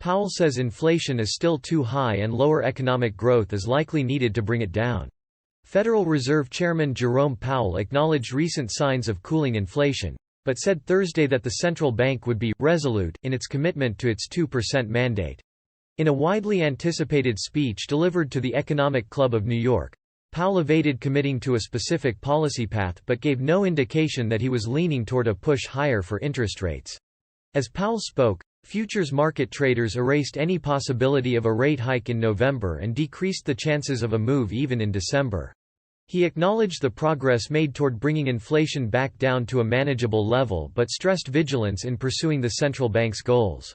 Powell says inflation is still too high and lower economic growth is likely needed to bring it down. Federal Reserve Chairman Jerome Powell acknowledged recent signs of cooling inflation, but said Thursday that the central bank would be resolute in its commitment to its 2% mandate. In a widely anticipated speech delivered to the Economic Club of New York, Powell evaded committing to a specific policy path but gave no indication that he was leaning toward a push higher for interest rates. As Powell spoke, futures market traders erased any possibility of a rate hike in November and decreased the chances of a move even in December. He acknowledged the progress made toward bringing inflation back down to a manageable level but stressed vigilance in pursuing the central bank's goals.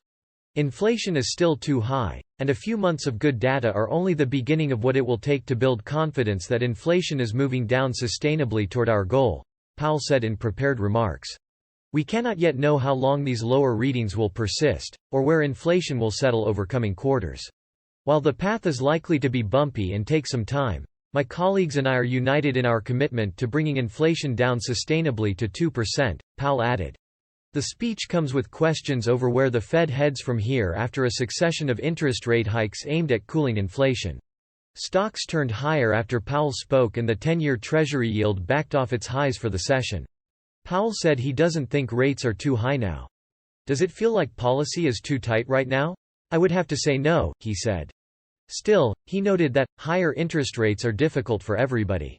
Inflation is still too high, and a few months of good data are only the beginning of what it will take to build confidence that inflation is moving down sustainably toward our goal, Powell said in prepared remarks. We cannot yet know how long these lower readings will persist, or where inflation will settle over coming quarters. While the path is likely to be bumpy and take some time, my colleagues and I are united in our commitment to bringing inflation down sustainably to 2%, Powell added. The speech comes with questions over where the Fed heads from here after a succession of interest rate hikes aimed at cooling inflation. Stocks turned higher after Powell spoke and the 10-year Treasury yield backed off its highs for the session. Powell said he doesn't think rates are too high now. Does it feel like policy is too tight right now? I would have to say no, he said. Still, he noted that higher interest rates are difficult for everybody.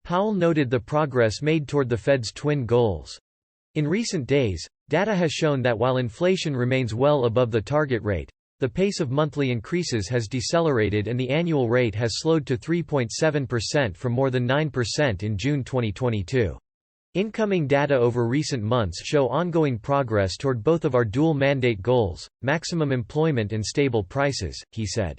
Powell noted the progress made toward the Fed's twin goals. In recent days, data has shown that while inflation remains well above the target rate, the pace of monthly increases has decelerated and the annual rate has slowed to 3.7% from more than 9% in June 2022. Incoming data over recent months show ongoing progress toward both of our dual mandate goals, maximum employment and stable prices, he said.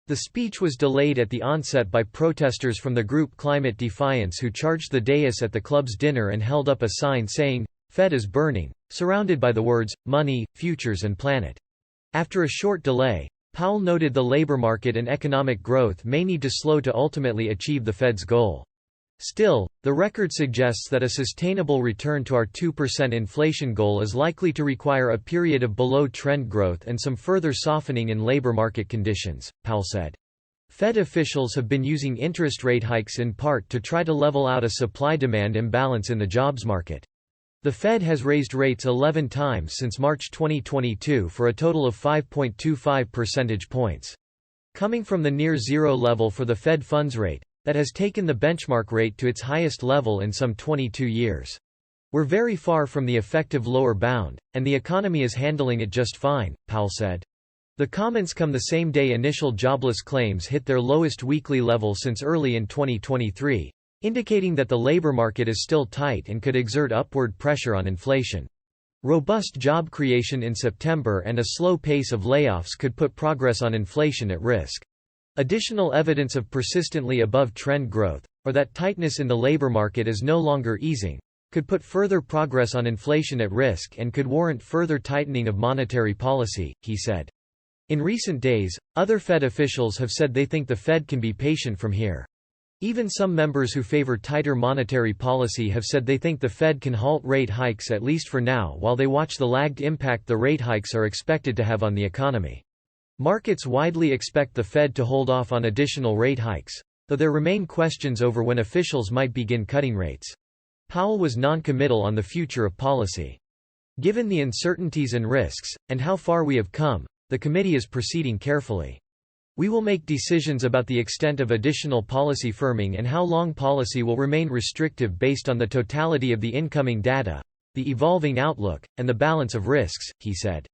The speech was delayed at the onset by protesters from the group Climate Defiance who charged the dais at the club's dinner and held up a sign saying, "Fed is burning," surrounded by the words, money, futures and planet. After a short delay, Powell noted the labor market and economic growth may need to slow to ultimately achieve the Fed's goal. Still, the record suggests that a sustainable return to our 2% inflation goal is likely to require a period of below-trend growth and some further softening in labor market conditions, Powell said. Fed officials have been using interest rate hikes in part to try to level out a supply-demand imbalance in the jobs market. The Fed has raised rates 11 times since March 2022 for a total of 5.25 percentage points. Coming from the near-zero level for the Fed funds rate, that has taken the benchmark rate to its highest level in some 22 years. We're very far from the effective lower bound, and the economy is handling it just fine, Powell said. The comments come the same day initial jobless claims hit their lowest weekly level since early in 2023, indicating that the labor market is still tight and could exert upward pressure on inflation. Robust job creation in September and a slow pace of layoffs could put progress on inflation at risk. Additional evidence of persistently above-trend growth, or that tightness in the labor market is no longer easing, could put further progress on inflation at risk and could warrant further tightening of monetary policy, he said. In recent days, other Fed officials have said they think the Fed can be patient from here. Even some members who favor tighter monetary policy have said they think the Fed can halt rate hikes at least for now while they watch the lagged impact the rate hikes are expected to have on the economy. Markets widely expect the Fed to hold off on additional rate hikes, though there remain questions over when officials might begin cutting rates. Powell was non-committal on the future of policy. Given the uncertainties and risks, and how far we have come, the committee is proceeding carefully. We will make decisions about the extent of additional policy firming and how long policy will remain restrictive based on the totality of the incoming data, the evolving outlook, and the balance of risks, he said.